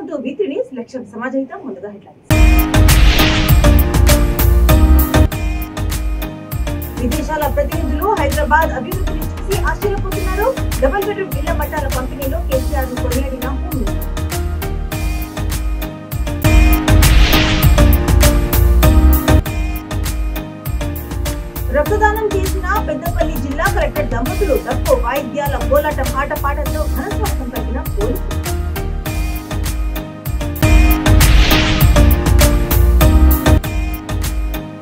Welcome to V3 news లక్ష్యం సమాజహితం ముందుగా headlines విదేశాల ప్రతినిధులు హైదరాబాద్ అభివృద్ధిని చూసి ఆశ్చర్యపోతున్నారు డబుల్ బెడ్రూమ్ ఇళ్ల పట్టాల పంపిణీలో కేసీఆర్ ను కొనియాడిన హోం మినిస్టర్ రక్తదానం చేసిన పెద్దపల్లి జిల్లా కలెక్టర్ దంపతులు తక్కువ వాయిద్యాల కోలాటం ఆటపాటలతో ఘన స్వాగతం పలికిన పోలీసులు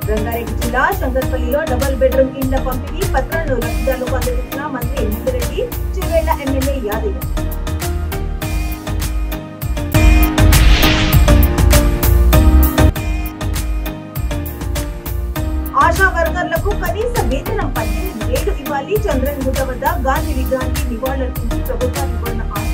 రంగారెడ్డి జిల్లా శంకర్పల్లిలో డబుల్ బెడ్రూమ్ ఇండ్ల పంపిణీ పత్రాలను లబ్ధిదారులకు అందజేసిన మంత్రి హేమంత్ చివేళ్ల ఎమ్మెల్యే యాదయ్య ఆశా వర్కర్లకు కనీస వేతనం 18,000 ఇవ్వాలి చంద్రన్ గుట్ట వద్ద గాంధీ విగ్రహానికి నివాళులర్పించి ప్రభుత్వానికి కోరిన ఆశ.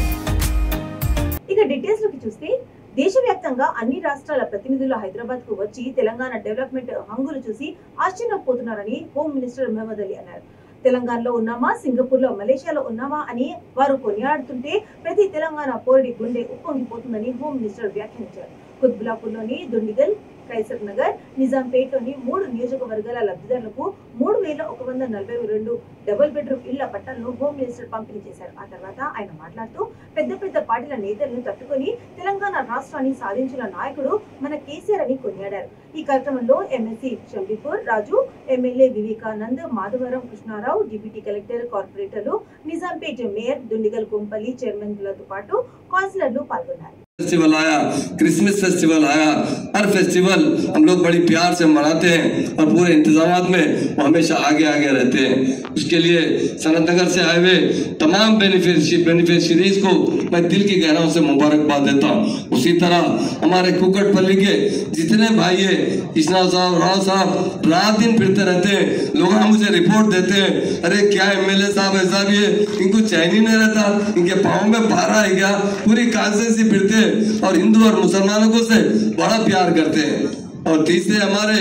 ఇక డీటెయిల్స్ లోకి చూస్తే దేశవ్యాప్తంగా అన్ని రాష్ట్రాల ప్రతినిధులు హైదరాబాద్ కు వచ్చి తెలంగాణ డెవలప్మెంట్ హంగులు చూసి ఆశ్చర్యపోతున్నారని హోం మినిస్టర్ మహమూద్ అలీ అన్నారు. తెలంగాణలో ఉన్నామా సింగపూర్ లో మలేషియాలో ఉన్నామా అని వారు కొనియాడుతుంటే ప్రతి తెలంగాణ పౌరుడి గుండె ఉప్పొంగిపోతుందని హోం మినిస్టర్ వ్యాఖ్యానించారు. కుత్బులాపూర్ లోని దుండిగల్ కైసర్ నగర్ నిజాంపేటలోని 3 నియోజకవర్గాల లబ్ధిదారులకు 3,142 డబుల్ బెడ్రూమ్ ఇళ్ల పట్టాలను హోం మినిస్టర్ పంపిణీ చేశారు. ఆ తర్వాత ఆయన మాట్లాడుతూ పెద్ద పెద్ద పార్టీల నేతలను తట్టుకొని తెలంగాణ రాష్ట్రాన్ని సాధించిన నాయకుడు మన కేసీఆర్ అని కొనియాడారు. ఈ కార్యక్రమంలో MLC Shambipur Raju, MLA Vivekanand, Madhavaram Krishnarao, deputy collector, కార్పొరేటర్లు, నిజాంపేట మేయర్, దుండిగల్ కొంపల్లి చైర్మన్లతో పాటు కౌన్సిలర్లు పాల్గొన్నారు. फेस्टिवल आया, क्रिसमस फेस्टिवल आया, हर फेस्टिवल हम लोग बड़ी प्यार से मनाते हैं और पूरे इंतजामात में वो हमेशा आगे आगे रहते हैं। उसके लिए सनत नगर से आए हुए तमाम बेनिफिशियरीज को मैं दिल की गहराइयों से मुबारकबाद देता हूँ। उसी तरह हमारे कुकटपल्ली के जितने भाई है, कृष्णा साहब, राव साहब, रात दिन फिरते रहते हैं। लोग मुझे रिपोर्ट देते हैं, अरे क्या एमएलए साहब ऐसा भी है, इनको चैन ही नहीं रहता, इनके पाँव में पारा है क्या, पूरी कॉन्स्टिट्यूंसी फिरते हैं और हिंदू और मुसलमानों को से बड़ा प्यार करते हैं। और तीसरे हमारे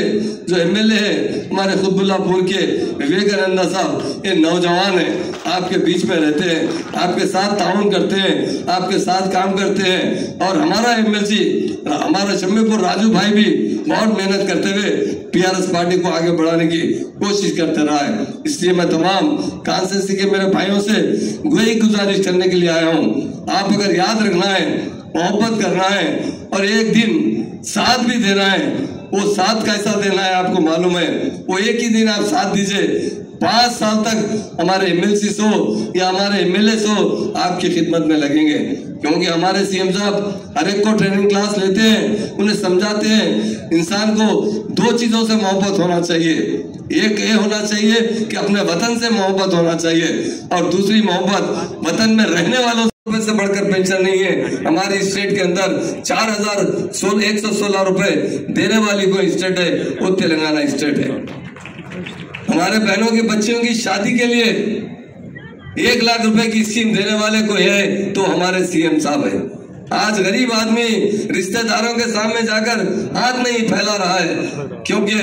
जो एमएलए है हमारे खुतबुल्लापुर के विवेकानंद साहब, ये नौजवान है, आपके बीच में रहते हैं, आपके साथ ताउन करते हैं, आपके साथ काम करते हैं। और हमारा एमएलसी हमारा शम्मीपुर राजू भाई भी बहुत मेहनत करते हुए पीआरएस पार्टी को आगे बढ़ाने की कोशिश करते रहा है। इसलिए मैं तमाम कॉन्स्टिट्यूंसी के मेरे भाइयों से वही गुजारिश करने के लिए आया हूँ। आप अगर याद रखना है, मोहब्बत करना है और एक दिन साथ भी देना है, वो साथ कैसा देना है आपको मालूम है। वो एक ही दिन आप साथ दीजिए, 5 साल तक हमारे एमएलसी हो या हमारे एमएलए हो आपकी खिदमत में लगेंगे। क्योंकि हमारे सीएम साहब हर एक को ट्रेनिंग क्लास लेते हैं, उन्हें समझाते हैं इंसान को 2 चीजों से मोहब्बत होना चाहिए। एक ये होना चाहिए कि अपने वतन से मोहब्बत होना चाहिए और दूसरी मोहब्बत वतन में रहने वालों से बढ़कर पेंशन नहीं है। हमारे स्टेट के अंदर 4,116 रुपए देने वाली कोई स्टेट है, वो तेलंगाना स्टेट है। हमारे बहनों की बच्चियों की शादी के लिए 1 लाख रुपए की स्कीम देने वाले कोई है तो हमारे सीएम साहब है। आज गरीब आदमी रिश्तेदारों के सामने जाकर हाथ नहीं फैला रहा है, क्योंकि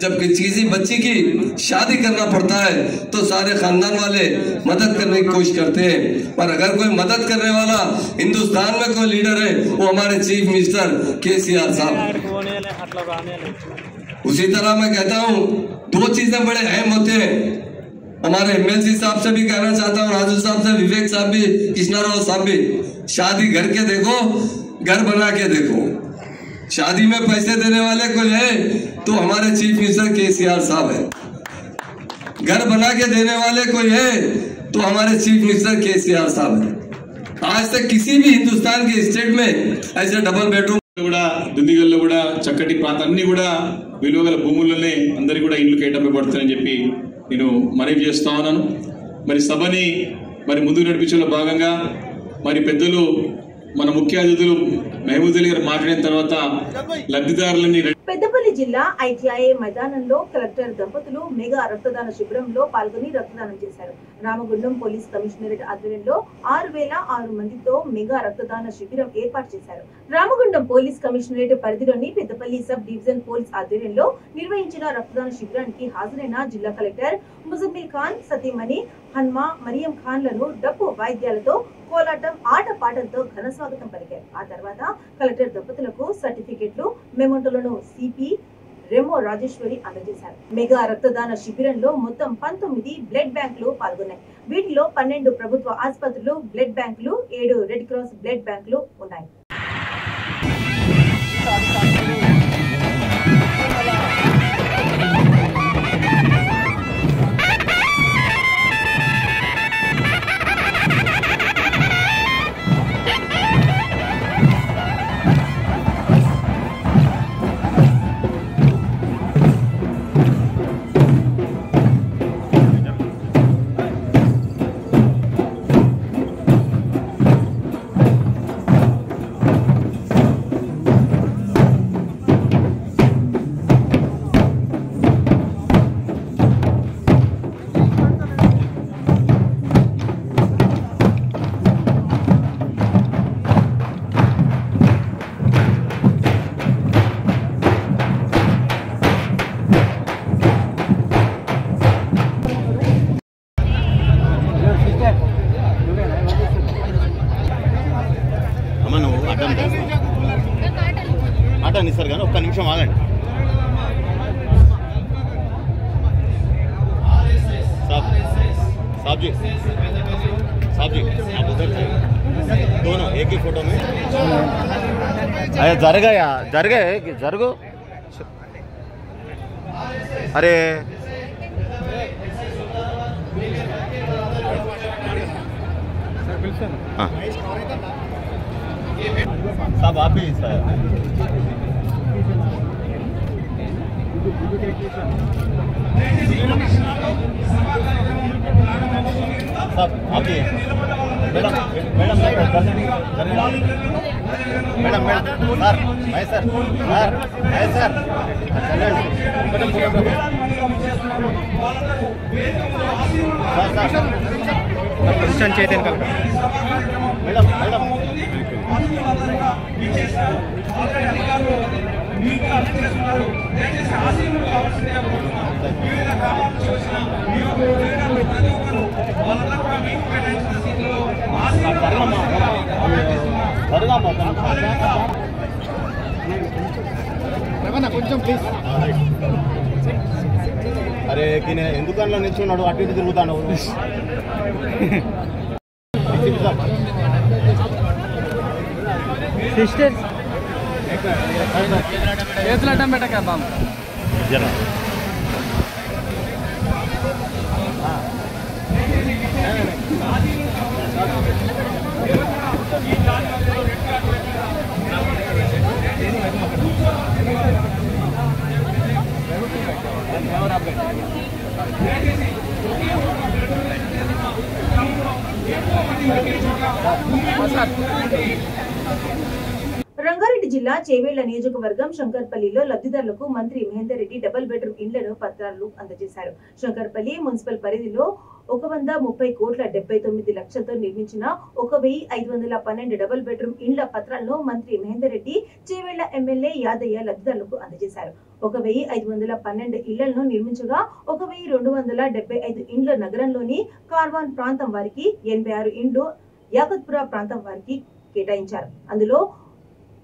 जब किसी बच्ची की शादी करना पड़ता है तो सारे खानदान वाले मदद करने की कोशिश करते हैं। पर अगर कोई मदद करने वाला हिंदुस्तान में कोई लीडर है वो हमारे चीफ मिनिस्टर केसीआर साहब। उसी तरह मैं कहता हूँ 2 चीजें बड़े अहम होते हैं। हमारे एमएलसी साहब से भी कहना चाहता हूँ, राजू साहब से, विवेक साहब भी, कृष्णाराव साहब भी, शादी घर के देखो, घर बना के देखो। शादी में पैसे देने वाले कोई है तो हमारे चीफ मिनिस्टर केसीआर साहब है। घर बना के देने वाले कोई है तो हमारे चीफ मिनिस्टर केसीआर साहब है। आज तक किसी भी हिंदुस्तान के स्टेट में ऐसे डबल बेडरूम దుందిగల్లో కూడా చక్కటి ప్రాంతాన్ని కూడా విలువగల భూములనే అందరికీ కూడా ఇండ్లు కేటాయింపబడతాయని చెప్పి నేను మనవి చేస్తా ఉన్నాను. మరి సభని ముందుకు నడిపించడంలో భాగంగా పెద్దలు మన ముఖ్య అతిథులు మహమూద్ అలీ గారు మాట్లాడిన తర్వాత లబ్ధిదారులని పెద్దపల్లి జిల్లా ఐటీఐ మైదానంలో కలెక్టర్ దంపతులు మెగా రక్తదాన శిబిరంలో పాల్గొని రక్తదానం చేశారు. రామగుండం పోలీస్ కమిషనరేట్ ఆధ్వర్యంలో 6,006 మందితో మెగా రక్తదాన శిబిరం ఏర్పాటు చేశారు. రామగుండం పోలీస్ కమిషనరేట్ పరిధిలోని పెద్దపల్లి సబ్ డివిజన్ పోలీస్ ఆధ్వర్యంలో నిర్వహించిన రక్తదాన శిబిరానికి హాజరైన జిల్లా కలెక్టర్ ముజమ్మిల్ ఖాన్, సతీమణి హన్మ, మరియం ఖాన్లను డప్పు వాయిద్యాలతో, కోలాటం, ఆటపాటలతో ఘన స్వాగతం పలికారు. ఆ తర్వాత కలెక్టర్ దంపతులకు సర్టిఫికెట్లు, మెమోంటోలను సిపి రెమో రాజేశ్వరి అందజేశారు. మెగా రక్తదాన శిబిరంలో మొత్తం 19 బ్లడ్ బ్యాంకులు పాల్గొన్నాయి. వీటిలో 12 ప్రభుత్వ ఆసుపత్రులు బ్లడ్ బ్యాంకులు, 7 రెడ్ క్రాస్ బ్లడ్ బ్యాంకులు ఉన్నాయి. సార్ కానీ ఒక్క నిమిషం ఆగండి. साहब जी आप उधर थे दोनों एक ही फोटो में. अरे जरगो अरे हाँ साहब आप ही सर साहब आप ही मैडम सर मैं सर पोजीशन चेतन का मैडम కొంచెం ప్లీజ్. అరే ఎందుకన్నా నిల్చున్నాడు అటు ఇటు తిరుగుతాడు. సిస్టర్ చేతులటం పెట్టక బామ్ జర రంగారెడ్డి జిల్లా చేవేళ్ల నియోజకవర్గం శంకర్పల్లిలో లబ్ధిదారులకు మంత్రి మహేందర్ రెడ్డి డబుల్ బెడ్రూమ్ ఇండ్లను పత్రాలు అందజేశారు. శంకర్పల్లి మున్సిపల్ పరిధిలో 130,79 లక్షలతో నిర్మించిన 1,512 డబుల్ బెడ్రూమ్ ఇండ్ల పత్రాలను మంత్రి మహేందర్ రెడ్డి చేవేళ్ల ఎమ్మెల్యే యాదయ్య లబ్ధిదారులకు అందజేశారు. 1,512 ఇళ్లను నిర్మించగా 1,275 ఇండ్ల నగరంలోని కార్వాన్ ప్రాంతం వారికి, 86 ఇండ్లు యాకత్పుర ప్రాంతం వారికి కేటాయించారు. అందులో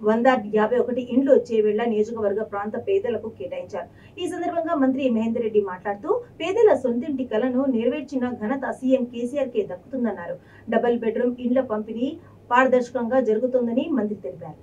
151 ఇండ్లు చేవేళ్ల నియోజకవర్గ ప్రాంత పేదలకు కేటాయించారు. ఈ సందర్భంగా మంత్రి మహేందర్ రెడ్డి మాట్లాడుతూ పేదల సొంతింటి కలను నెరవేర్చిన ఘనత సీఎం కేసీఆర్ కే దక్కుతుందన్నారు. డబుల్ బెడ్రూమ్ ఇండ్ల పంపిణీ పారదర్శకంగా జరుగుతుందని మంత్రి తెలిపారు.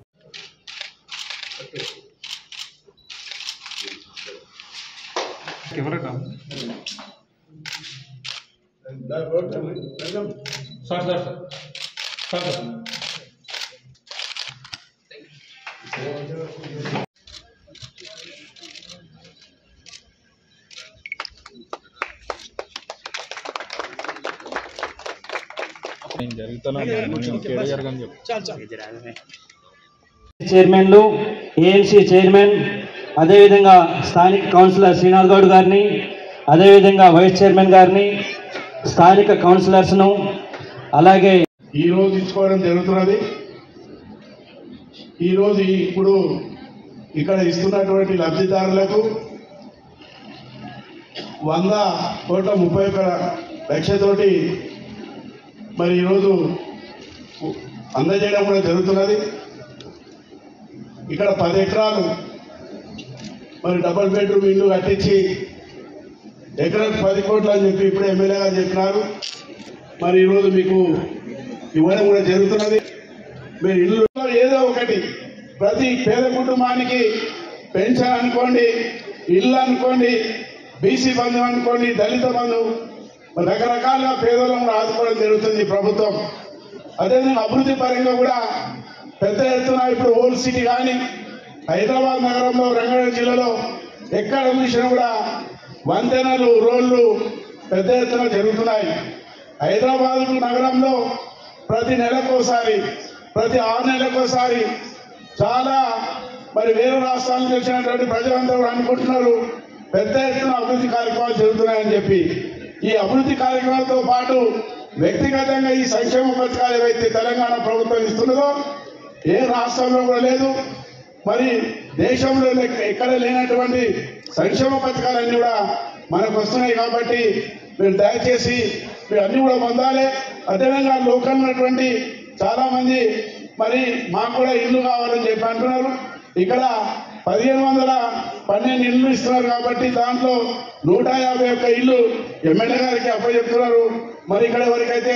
చైర్మన్లు, ఏఎంసీ చైర్మన్, అదేవిధంగా స్థానిక కౌన్సిలర్ శ్రీనాథ్ గౌడ్ గారిని, అదేవిధంగా వైస్ చైర్మన్ గారిని, స్థానిక కౌన్సిలర్స్ను అలాగే ఈరోజు ఇచ్చుకోవడం జరుగుతున్నది. ఈరోజు ఇప్పుడు ఇక్కడ ఇస్తున్నటువంటి లబ్ధిదారులకు 100,31 లక్ష్యతోటి మరి ఈరోజు అందజేయడం కూడా జరుగుతున్నది. ఇక్కడ 10 ఎకరాలు మరి డబుల్ బెడ్రూమ్ ఇల్లు కట్టించి ఎకరాకు 10 కోట్లు అని చెప్పి ఇప్పుడు ఎమ్మెల్యే గారు చెప్పినారు. మరి ఈరోజు మీకు ఇవ్వడం కూడా జరుగుతున్నది. మీరు ఇల్లు ఏదో ఒకటి ప్రతి పేద కుటుంబానికి పెన్షన్ అనుకోండి, ఇల్లు అనుకోండి, బీసీ బంధు అనుకోండి, దళిత బంధు రకరకాలుగా పేదలను ఆదుకోవడం జరుగుతుంది ప్రభుత్వం. అదేవిధంగా అభివృద్ధి పరంగా కూడా పెద్ద ఎత్తున ఇప్పుడు ఓల్డ్ సిటీ కానీ హైదరాబాద్ నగరంలో రంగారెడ్డి జిల్లాలో ఎక్కడ చూసినా కూడా వంతెనలు రోడ్లు పెద్ద ఎత్తున జరుగుతున్నాయి. హైదరాబాద్ నగరంలో ప్రతి నెలకోసారి ప్రతి 6 నెలలకోసారి చాలా మరి వేరే రాష్ట్రాల నుంచి వచ్చినటువంటి ప్రజలందరూ అనుకుంటున్నారు పెద్ద ఎత్తున అభివృద్ధి కార్యక్రమాలు జరుగుతున్నాయని చెప్పి. ఈ అభివృద్ధి కార్యక్రమాలతో పాటు వ్యక్తిగతంగా ఈ సంక్షేమ పథకాలు ఏవైతే తెలంగాణ ప్రభుత్వం ఇస్తున్నదో ఏ రాష్ట్రంలో కూడా లేదు, మరి దేశంలో ఎక్కడ లేనటువంటి సంక్షేమ పథకాలన్నీ కూడా మనకు వస్తున్నాయి. కాబట్టి మీరు దయచేసి మీరు అన్ని కూడా పొందాలి. అదేవిధంగా లోకల్ ఉన్నటువంటి చాలా మంది మరి మాకు కూడా ఇల్లు కావాలని చెప్పి అంటున్నారు. ఇక్కడ 1512 ఇల్లు ఇస్తున్నారు కాబట్టి దాంట్లో 151 ఇల్లు ఎమ్మెల్యే గారికి అప్పచెప్తున్నారు. మరి ఇక్కడ ఎవరికైతే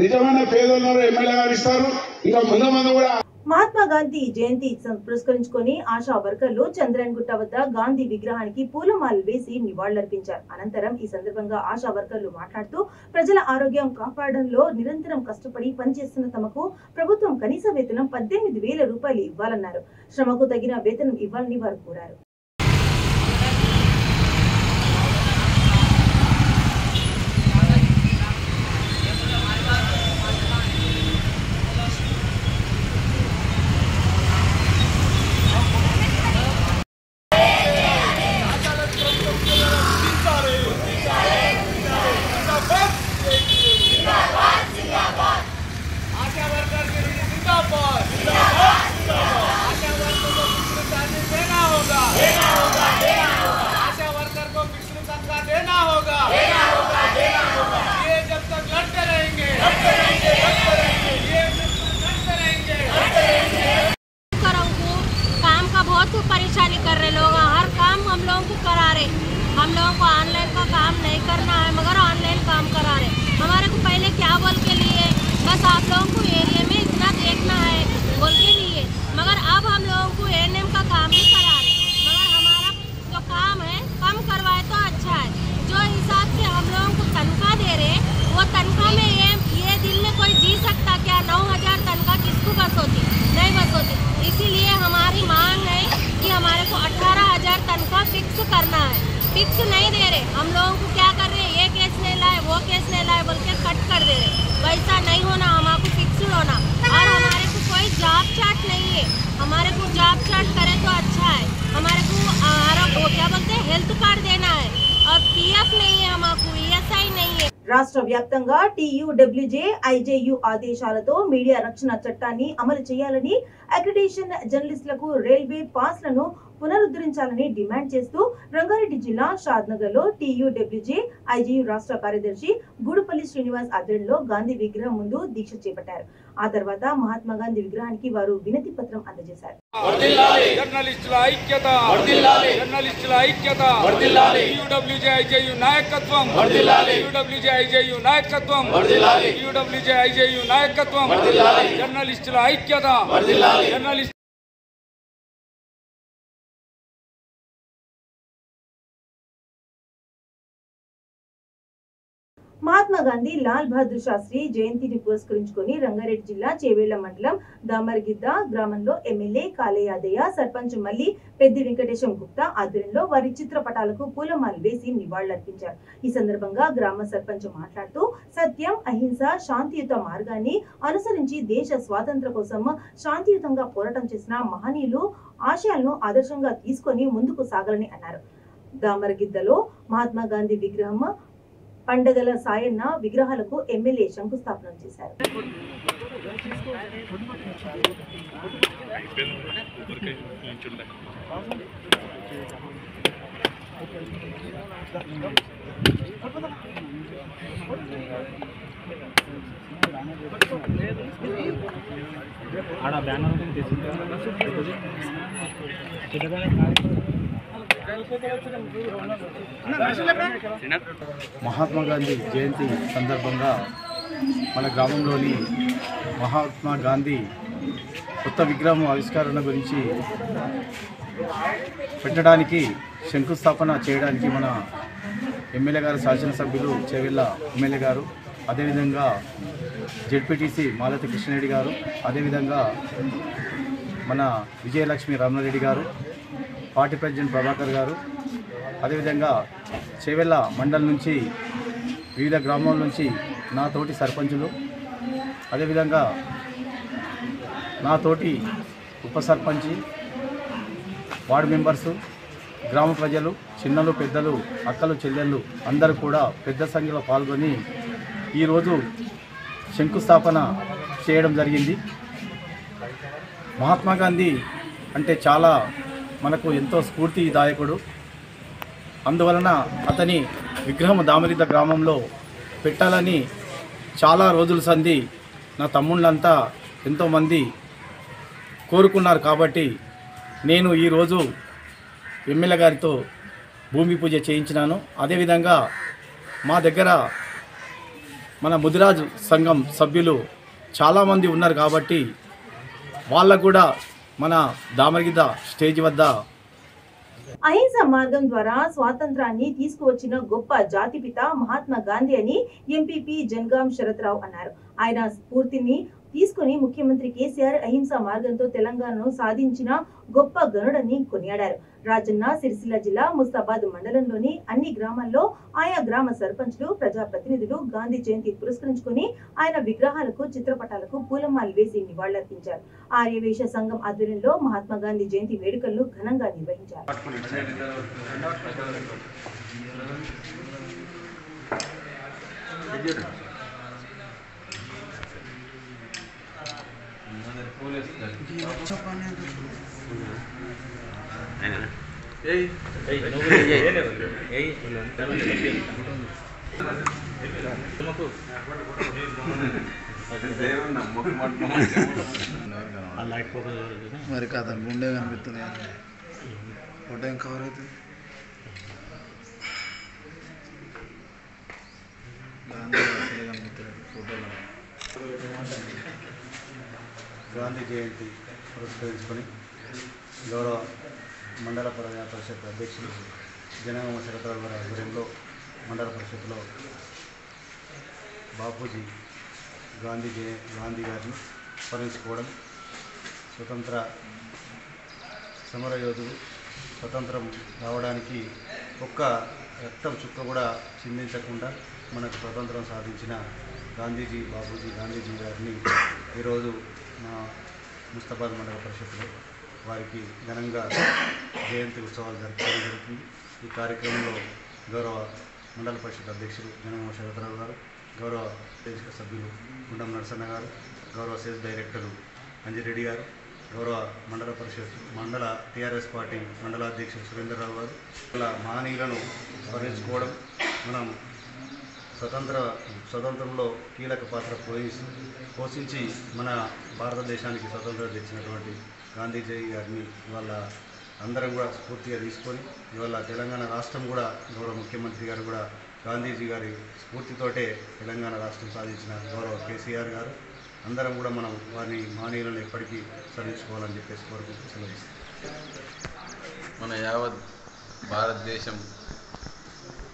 నిజమైన పేదలు ఎమ్మెల్యే గారు ఇస్తారు. ఇంకా ముందు కూడా మహాత్మా గాంధీ జయంతి పురస్కరించుకొని ఆశా వర్కర్లు చంద్రన్గుట్ట వద్ద గాంధీ విగ్రహానికి పూలమాలలు వేసి నివాళులర్పించారు. అనంతరం ఈ సందర్భంగా ఆశా వర్కర్లు మాట్లాడుతూ ప్రజల ఆరోగ్యం కాపాడడంలో నిరంతరం కష్టపడి పనిచేస్తున్న తమకు ప్రభుత్వం కనీస వేతనం 18,000 రూపాయలు ఇవ్వాలన్నారు. శ్రమకు తగిన వేతనం ఇవ్వాలని వారు కోరారు. परेशानी कर रहे लोग, हर काम हम लोगों को करा रहे। हम लोगों को ऑनलाइन का काम नहीं करना है मगर ऑनलाइन काम करा रहे। हमारे को पहले क्या बोल के लिए बस आप लोगों को एरिया में इतना देखना है बोल के लिए, मगर अब हम लोगों को एएनएम का काम भी करा रहे। मगर हमारा जो काम है कम करवाए तो अच्छा है। जो हिसाब से हम लोगों को तनख्वाह दे रहे वो तनख्वाह में ये दिन में कोई जी सकता क्या? 9,000 तनख्वाह किसको बस होती? नहीं बस होती। इसीलिए हमारी मांग है कि हमारे को 18,000 तनख्वाह फिक्स करना है। फिक्स नहीं दे रहे, हम लोगों को क्या कर रहे हैं, ये केस नहीं लाए वो केस नहीं लाए बोल के कट कर दे रहे। वैसा नहीं होना, हमारे को फिक्स होना। और हमारे को कोई जॉब चार्ट नहीं है, हमारे को जॉब चार्ट करे तो अच्छा है। हमारे को क्या बोलते हैं हेल्थ कार्ड देना है और PF नहीं है, हमारे को ESI नहीं है। రాష్ట్ర వ్యాప్తంగా TUWJ IJU ఆదేశాలతో మీడియా రక్షణ చట్టాన్ని అమలు చేయాలని, అక్రిడిటేషన్ జర్నలిస్టులకు రైల్వే పాస్లను పునరుద్ధరించాలని డిమాండ్ చేస్తూ రంగారెడ్డి జిల్లా షాద్నగర్ లో TUWJ IJU రాష్ట్ర కార్యదర్శి గూడుపల్లి శ్రీనివాస్ ఆధ్వర్యంలో గాంధీ విగ్రహం ముందు దీక్ష చేపట్టారు. ఆ తర్వాత మహాత్మా గాంధీ విగ్రహానికి వారు వినతి పత్రం అందజేశారు. జర్నలిస్టుల ఐక్యత, జర్నలిస్టుల ఐక్యత, TUWJ IJU నాయకత్వం, TUWJ IJU నాయకత్వం, TUWJ IJU నాయకత్వం, జర్నలిస్టుల ఐక్యత, జర్నలిస్ట్ మహాత్మా గాంధీ లాల్ బహదూర్ శాస్త్రి జయంతిని పురస్కరించుకొని రంగారెడ్డి జిల్లా చేవేళ్ల మండలం దామర్గిద్ద గ్రామంలో ఎమ్మెల్యే కాళయాదయ్య, సర్పంచ్ మల్లి పెద్ది వెంకటేశం గుప్తా ఆధ్వర్యంలో వారి చిత్రపటాలకు పూలమాల వేసి నివాళులర్పించారు. ఈ సందర్భంగా గ్రామ సర్పంచ్ మాట్లాడుతూ సత్యం, అహింస, శాంతియుత మార్గాన్ని అనుసరించి దేశ స్వాతంత్ర కోసం శాంతియుతంగా పోరాటం చేసిన మహనీయులు ఆశయాలను ఆదర్శంగా తీసుకొని ముందుకు సాగాలని అన్నారు. దామర్గిద్దలో మహాత్మా గాంధీ విగ్రహం, పండగల సాయన్న విగ్రహాలకు ఎమ్మెల్యే శంకుస్థాపన చేశారు. మహాత్మా గాంధీ జయంతి సందర్భంగా మన గ్రామంలోని మహాత్మా గాంధీ కొత్త విగ్రహం ఆవిష్కరణ గురించి పెట్టడానికి శంకుస్థాపన చేయడానికి మన ఎమ్మెల్యే గారు, శాసనసభ్యులు చేవెళ్ళ ఎమ్మెల్యే గారు, అదేవిధంగా జెడ్పీటీసీ మాలతి కృష్ణారెడ్డి గారు, అదేవిధంగా మన విజయలక్ష్మి రమణారెడ్డి గారు, పార్టీ ప్రెసిడెంట్ ప్రభాకర్ గారు, అదేవిధంగా చేవెళ్ళ మండలం నుంచి వివిధ గ్రామాల నుంచి నా తోటి సర్పంచులు, అదేవిధంగా నా తోటి ఉప సర్పంచి, వార్డు మెంబర్సు, గ్రామ ప్రజలు, చిన్నలు పెద్దలు, అక్కలు చెల్లెళ్ళు అందరూ కూడా పెద్ద సంఖ్యలో పాల్గొని ఈరోజు శంకుస్థాపన చేయడం జరిగింది. మహాత్మా గాంధీ అంటే చాలా మనకు ఎంతో స్ఫూర్తిదాయకుడు. అందువలన అతని విగ్రహం దామరిత గ్రామంలో పెట్టాలని చాలా రోజుల సంధి నా తమ్ముళ్ళంతా ఎంతోమంది కోరుకున్నారు. కాబట్టి నేను ఈరోజు ఎమ్మెల్యే గారితో భూమి పూజ చేయించినాను. అదేవిధంగా మా దగ్గర మన ముదిరాజు సంఘం సభ్యులు చాలామంది ఉన్నారు కాబట్టి వాళ్ళకు కూడా మన దామరగిద్ద స్టేజ్ వద్ద అహింస మార్గం ద్వారా స్వాతంత్రాన్ని తీసుకువచ్చిన గొప్ప జాతిపిత మహాత్మా గాంధీ అని ఎంపీపీ జనగాం శరత్రావు అన్నారు. ఆయన స్ఫూర్తిని తీసుకుని ముఖ్యమంత్రి కేసీఆర్ అహింసా మార్గంతో తెలంగాణను సాధించిన గొప్ప గనుడని కొనియాడారు. రాజన్న సిరిసిల్ల జిల్లా ముస్తాబాద్ మండలంలోని అన్ని గ్రామాల్లో ఆయా గ్రామ సర్పంచ్లు, ప్రజాప్రతినిధులు గాంధీ జయంతి పురస్కరించుకుని ఆయన విగ్రహాలకు, చిత్రపటాలకు పూలమాలలు వేసి నివాళులర్పించారు. ఆర్యవేశ సంఘం ఆధ్వర్యంలో మహాత్మా గాంధీ జయంతి వేడుకలను ఘనంగా నిర్వహించారు. మరి కాదు గుండె కనిపిస్తున్నాయి, ఫోటో ఏం కవర్ అవుతుంది. గాంధీ జయంతి పురస్కరించుకొని గౌరవ మండల ప్రజా పరిషత్ అధ్యక్షులు జనగామ శరత్రావు గారి ఆధ్వర్యంలో మండల పరిషత్లో బాపూజీ గాంధీ గారిని స్మరించుకోవడం, స్వతంత్ర సమరయోధులు స్వతంత్రం రావడానికి ఒక్క రక్తం చుక్క కూడా చిందించకుండా మనకు స్వతంత్రం సాధించిన బాపూజీ గాంధీజీ గారిని ఈరోజు మా ముస్తాబాద్ మండల పరిషత్లో వారికి ఘనంగా జయంతి ఉత్సవాలు జరుపుకోవడం జరుగుతుంది. ఈ కార్యక్రమంలో గౌరవ మండల పరిషత్ అధ్యక్షులు జనగామ శరత్రావు గారు, గౌరవ దేశ సభ్యులు గుండం నరసన్న గారు, గౌరవ సేల్స్ డైరెక్టరు అంజిరెడ్డి గారు, గౌరవ మండల టీఆర్ఎస్ పార్టీ మండల అధ్యక్షులు సురేందర్రావు గారు, ఇలా మహనీయులను స్మరించుకోవడం, మనం స్వతంత్రంలో కీలక పాత్ర పోషించి మన భారతదేశానికి స్వతంత్రం తెచ్చినటువంటి గాంధీజీ గారిని ఇవాళ అందరం కూడా స్ఫూర్తిగా తీసుకొని ఇవాళ తెలంగాణ రాష్ట్రం కూడా గౌరవ ముఖ్యమంత్రి గారు కూడా గాంధీజీ గారి స్ఫూర్తితోటే తెలంగాణ రాష్ట్రం సాధించిన గౌరవ కేసీఆర్ గారు అందరం కూడా మనం వారిని మానవులను ఎప్పటికీ స్మరించుకోవాలని చెప్పేసి కోరుకుంటూ సెలవిస్తాం. మన యావత్ భారతదేశం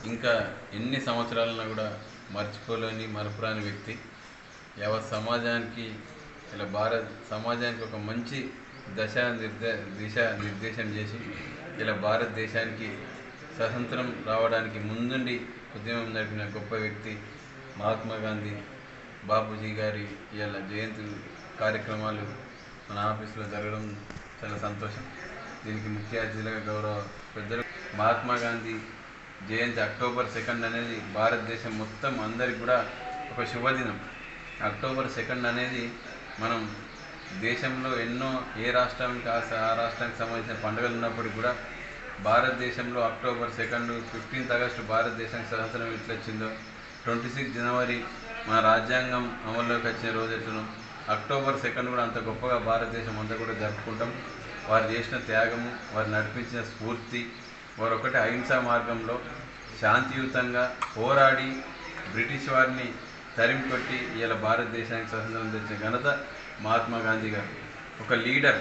ఇంకా ఎన్ని సంవత్సరాలన్నా కూడా మర్చిపోలేని మరపురాని వ్యక్తి. యావత్ సమాజానికి ఇలా సమాజానికి ఒక మంచి దిశ నిర్దేశం చేసి ఇలా భారతదేశానికి స్వతంత్రం రావడానికి ముందుండి ఉద్యమం నడిపిన గొప్ప వ్యక్తి మహాత్మా గాంధీ. బాపూజీ గారి ఇలా జయంతి కార్యక్రమాలు మన ఆఫీసులో జరగడం చాలా సంతోషం. దీనికి ముఖ్య అతిథులుగా గౌరవ పెద్దలు మహాత్మా గాంధీ జయంతి అక్టోబర్ 2 అనేది భారతదేశం మొత్తం అందరికి కూడా ఒక శుభదినం. అక్టోబర్ 2 అనేది మనం దేశంలో ఎన్నో ఏ రాష్ట్రానికి ఆ రాష్ట్రానికి సంబంధించిన పండుగలు ఉన్నప్పటికీ కూడా భారతదేశంలో అక్టోబర్ 2 15 ఆగస్టు భారతదేశానికి స్వతంత్రం ఎట్లా వచ్చిందో 26 జనవరి మన రాజ్యాంగం అమల్లోకి వచ్చిన రోజు ఎట్లను అక్టోబర్ 2 కూడా అంత గొప్పగా భారతదేశం అంతా కూడా జరుపుకుంటాం. వారు చేసిన త్యాగము, వారు నడిపించిన స్ఫూర్తి, వారు ఒకటి అహింసా మార్గంలో శాంతియుతంగా పోరాడి బ్రిటిష్ వారిని తరిమికొట్టి ఇలా భారతదేశానికి స్వతంత్రం తెచ్చిన ఘనత మహాత్మా గాంధీ గారు. ఒక లీడర్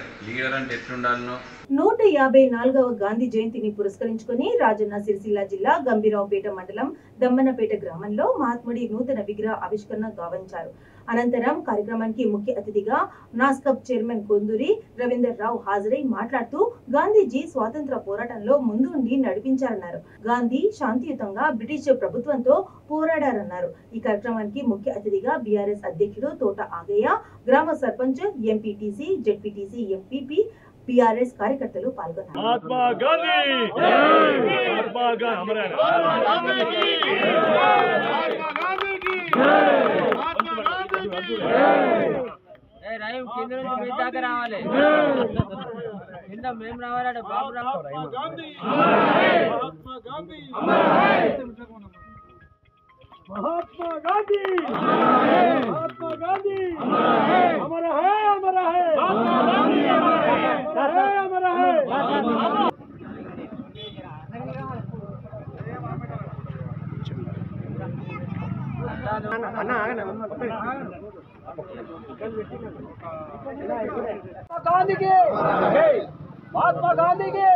అంటే ఎట్లుండాలనో. 154వ గాంధీ జయంతిని పురస్కరించుకుని రాజన్న సిరిసిల్ల జిల్లా గంభీరావుపేట మండలం దమ్మన్నపేట గ్రామంలో మహాత్ముడి నూతన విగ్రహ ఆవిష్కరణ గావించారు. అనంతరం కార్యక్రమానికి ముఖ్య అతిథిగా నాస్కప్ చైర్మన్ కొందూరి రవీందర్ రావు హాజరై మాట్లాడుతూ గాంధీజీ స్వాతంత్ర పోరాటంలో ముందు ఉండి నడిపించారన్నారు. గాంధీ శాంతియుతంగా బ్రిటిష్ ప్రభుత్వంతో పోరాడారన్నారు. ఈ కార్యక్రమానికి ముఖ్య అతిథిగా బీఆర్ఎస్ అధ్యక్షుడు తోట ఆగయ్య, గ్రామ sarpanch, MPTC, ZPTC, MPP, BRS కార్యకర్తలు పాల్గొన్నారు. మహాత్మా గాంధీ महात्मा गांधी हमारा है हमारा है हमारा है गांधी के महात्मा गांधी के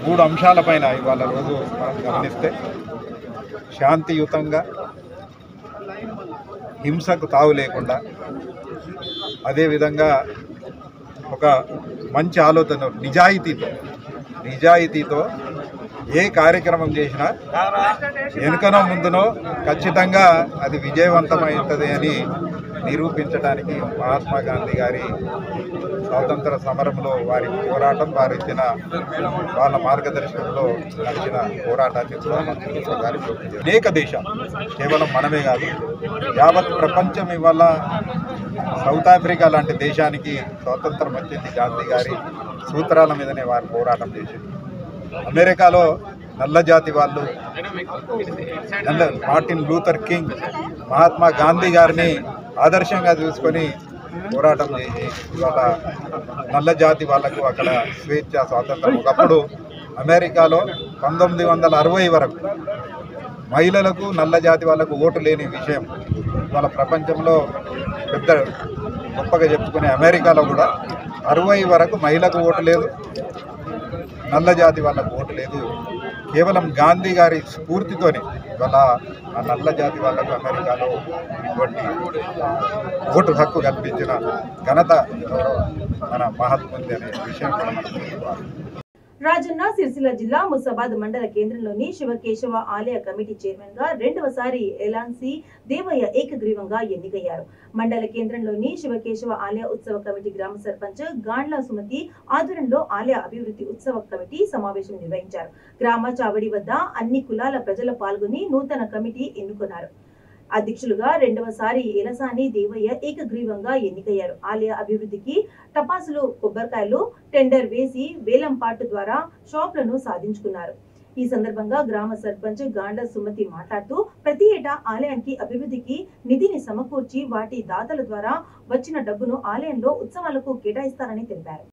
మూడు అంశాలపైన ఇవాళ రోజు మనం గమనిస్తే శాంతియుతంగా హింసకు తావు లేకుండా అదేవిధంగా ఒక మంచి ఆలోచన నిజాయితీతో ఏ కార్యక్రమం చేసినా వెనుకనో ముందునో ఖచ్చితంగా అది విజయవంతమవుతుంది అని నిరూపించడానికి మహాత్మా గాంధీ గారి స్వాతంత్ర సమరంలో వారి పోరాటం, వారు ఇచ్చిన వాళ్ళ మార్గదర్శనంలో నడిచిన పోరాటాన్ని అనేక దేశాలు, కేవలం మనమే కాదు యావత్ ప్రపంచం ఇవాళ సౌత్ ఆఫ్రికా లాంటి దేశానికి స్వాతంత్రం వచ్చింది గాంధీ గారి సూత్రాల మీదనే వారు పోరాటం చేసింది. అమెరికాలో నల్ల జాతి వాళ్ళు Martin Luther king Mahatma Gandhi గారిని ఆదర్శంగా చూసుకొని పోరాటం చేసి ఇవాళ నల్ల జాతి వాళ్లకు అక్కడ స్వేచ్ఛ, స్వాతంత్రం. ఒకప్పుడు అమెరికాలో 1960 వరకు మహిళలకు, నల్ల జాతి వాళ్లకు ఓటు లేని విషయం ఇవాళ ప్రపంచంలో పెద్ద గొప్పగా చెప్పుకునే అమెరికాలో కూడా 60 వరకు మహిళకు ఓటు లేదు, నల్ల జాతి వాళ్ళకు ఓటు లేదు. కేవలం గాంధీ గారి స్ఫూర్తితోనే ఇవాళ ఆ నల్ల జాతి వాళ్ళకు అమెరికాలో ఇటువంటి ఓటు హక్కు కల్పించిన ఘనత మన మహాత్ముంది అనే విషయం కూడా మనం తెలుసుకోవాలి. రాజన్న సిరిసిల్ల జిల్లా ముసాబాద్ మండల కేంద్రంలోని శివకేశవ ఆలయ కమిటీ చైర్మన్ గా రెండవసారి ఎలాన్సి దేవయ్య ఏకగ్రీవంగా ఎన్నికయ్యారు. మండల కేంద్రంలోని శివకేశవ ఆలయ ఉత్సవ కమిటీ గ్రామ సర్పంచ్ గాండ్ల సుమతి ఆధ్వర్యంలో ఆలయ అభివృద్ధి ఉత్సవ కమిటీ సమావేశం నిర్వహించారు. గ్రామ చావడి వద్ద అన్ని కులాల ప్రజలు పాల్గొని నూతన కమిటీ ఎన్నుకున్నారు. అధ్యక్షులుగా రెండవసారి ఎలసాని దేవయ్య ఏకగ్రీవంగా ఎన్నికయ్యారు. ఆలయ అభివృద్ధికి టపాసులు, కొబ్బరికాయలు టెండర్ వేసి వేలంపాటు ద్వారా షాప్లను సాధించుకున్నారు. ఈ సందర్భంగా గ్రామ సర్పంచ్ గాండ్ల సుమతి మాట్లాడుతూ ప్రతి ఏటా ఆలయానికి అభివృద్ధికి నిధిని సమకూర్చి వాటి దాతల ద్వారా వచ్చిన డబ్బును ఆలయంలో ఉత్సవాలకు కేటాయిస్తారని తెలిపారు.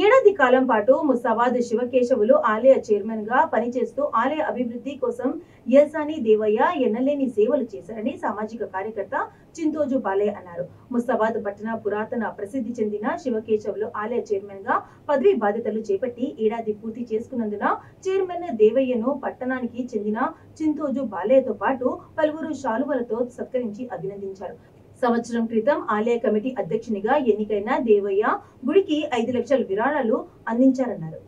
ఏడాది కాలం పాటు ముసావాద్ శివకేశవులు ఆలయ చైర్మన్ గా పనిచేస్తూ ఆలయ అభివృద్ధి కోసం యల్సాని దేవయ్య ఎన్నలేని సేవలు చేశారని సామాజిక కార్యకర్త చింతోజు బాలయ్య అన్నారు. ముసావాద్ పట్టణ పురాతన ప్రసిద్ధి చెందిన శివకేశవులు ఆలయ చైర్మన్ గా పదవి బాధ్యతలు చేపట్టి ఏడాది పూర్తి చేసుకున్నందున చైర్మన్ దేవయ్యను పట్టణానికి చెందిన చింతోజు బాలయ్యతో పాటు పలువురు శాలువలతో సత్కరించి అభినందించారు. సంవత్సరం క్రితం ఆలయ కమిటీ అధ్యక్షునిగా ఎన్నికైన దేవయ్య గుడికి 5 లక్షల విరాళాలు అందించారన్నారు.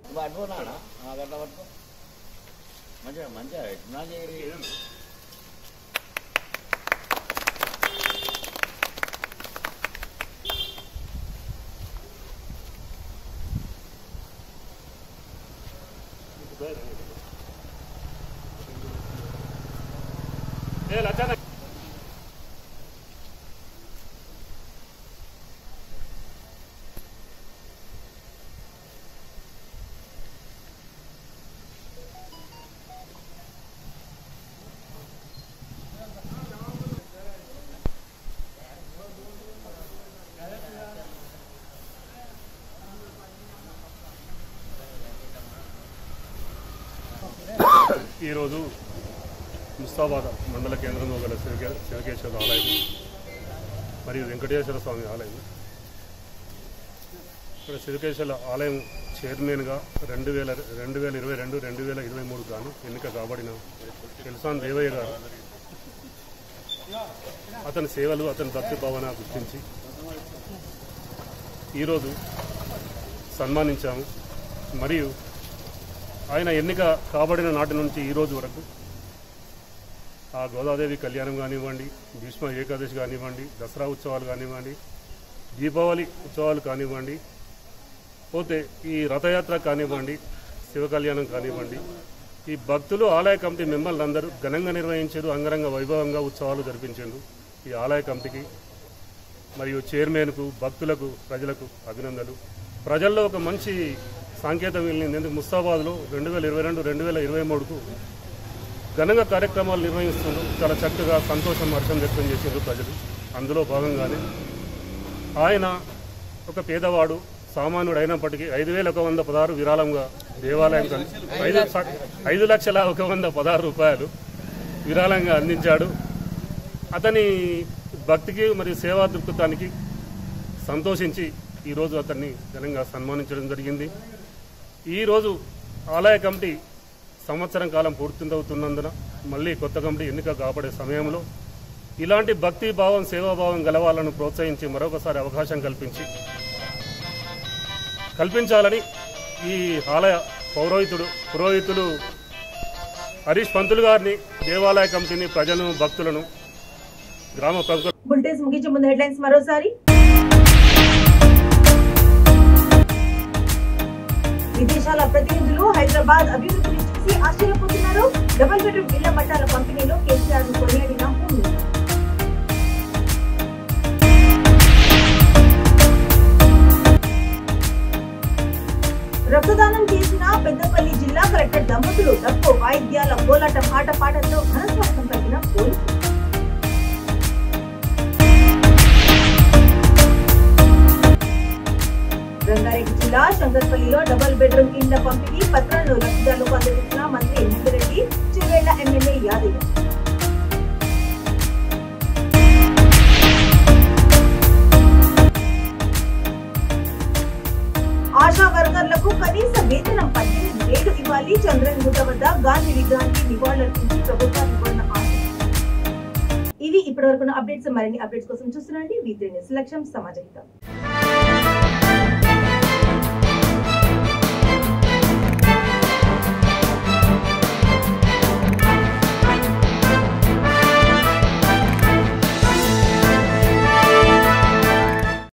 ఈరోజు ముస్తాబాద్ మండల కేంద్రంలో గల శివకేశ్వర ఆలయం మరియు వెంకటేశ్వర స్వామి ఆలయం, ఇక్కడ శివకేశ్వర ఆలయం చైర్మన్గా 2022-2023 గాను ఎన్నిక కాబడిన యల్సాని దేవయ్య గారు అతని సేవలు, అతని భక్తి భావన గుర్తించి ఈరోజు సన్మానించాము. మరియు ఆయన ఎన్నిక కాబడిన నాటి నుంచి ఈరోజు వరకు ఆ గోదాదేవి కళ్యాణం కానివ్వండి, భీష్మ ఏకాదశి కానివ్వండి, దసరా ఉత్సవాలు కానివ్వండి, దీపావళి ఉత్సవాలు కానివ్వండి, పోతే ఈ రథయాత్ర కానివ్వండి, శివ కళ్యాణం కానివ్వండి, ఈ భక్తులు ఆలయ కమిటీ మెంబర్లు అందరూ ఘనంగా నిర్వహించారు. అంగరంగ వైభవంగా ఉత్సవాలు జరిపించారు. ఈ ఆలయ కమిటీకి మరియు చైర్మన్కు, భక్తులకు, ప్రజలకు అభినందనలు. ప్రజల్లో ఒక మంచి సాంకేతం వెళ్ళింది. ఎందుకు ముస్తాబాద్లో 2022-2023కు ఘనంగా కార్యక్రమాలు నిర్వహిస్తున్నారు. చాలా చక్కగా సంతోషం, హర్షం వ్యక్తం చేశారు ప్రజలు. అందులో భాగంగానే ఆయన ఒక పేదవాడు, సామాన్యుడు అయినప్పటికీ 5,116 విరాళంగా దేవాలయం 5,116 రూపాయలు విరాళంగా అందించాడు. అతని భక్తికి మరియు సేవా దృక్పథానికి సంతోషించి ఈరోజు అతన్ని ఘనంగా సన్మానించడం జరిగింది. ఈరోజు ఆలయ కమిటీ సంవత్సరం కాలం పూర్తవుతున్నందున మళ్ళీ కొత్త కమిటీ ఎన్నిక కాబడే సమయంలో ఇలాంటి భక్తి భావం, సేవాభావం గలవాలను ప్రోత్సహించి మరొకసారి అవకాశం కల్పించాలని ఈ ఆలయ పురోహితులు హరీష్ పంతులు గారిని, దేవాలయ కమిటీని, ప్రజలను, భక్తులను, గ్రామ ప్రభుత్వం. బులెటిన్స్ ముగించే ముందు హెడ్లైన్స్ మరోసారి. విదేశాల ప్రతినిధులు హైదరాబాద్ అభివృద్ధిని చూసి ఆశ్చర్యపోతున్నారు. డబుల్ బెడ్రూమ్ ఇళ్ల పట్టాల పంపిణీలో కేసీఆర్ ను కొనియాడిన హోం మినిస్టర్. రక్తదానం చేసిన పెద్దపల్లి జిల్లా కలెక్టర్ దంపతులు డప్పు వాయిద్యాల కోలాటం ఆటపాటలతో ఘనస్వాగతం పలికిన పోలీసులు. రంగారెడ్డి జిల్లా శంకర్పల్లిలో డబుల్ బెడ్రూమ్ ఇళ్ల పంపిణీ పత్రాలను లబ్ధిదారులకు అందజేసిన మంత్రి ఎమ్మెల్యేరెడ్డి, చివేళ్ల ఎమ్మెల్యే యాదయ్య. ఆశా వర్కర్లకు కనీస వేతనం 18,000 ఇవ్వాలి. చంద్రన్ గుట్ట వద్ద గాంధీ విగ్రహానికి నివాళులర్పించి ప్రభుత్వానికి కోరిన ఆశ. ఇవి ఇప్పటివరకు అప్డేట్స్. మరిన్ని అప్డేట్స్ కోసం చూస్తున్నాండి V3 న్యూస్. లక్ష్యం సమాజహితం.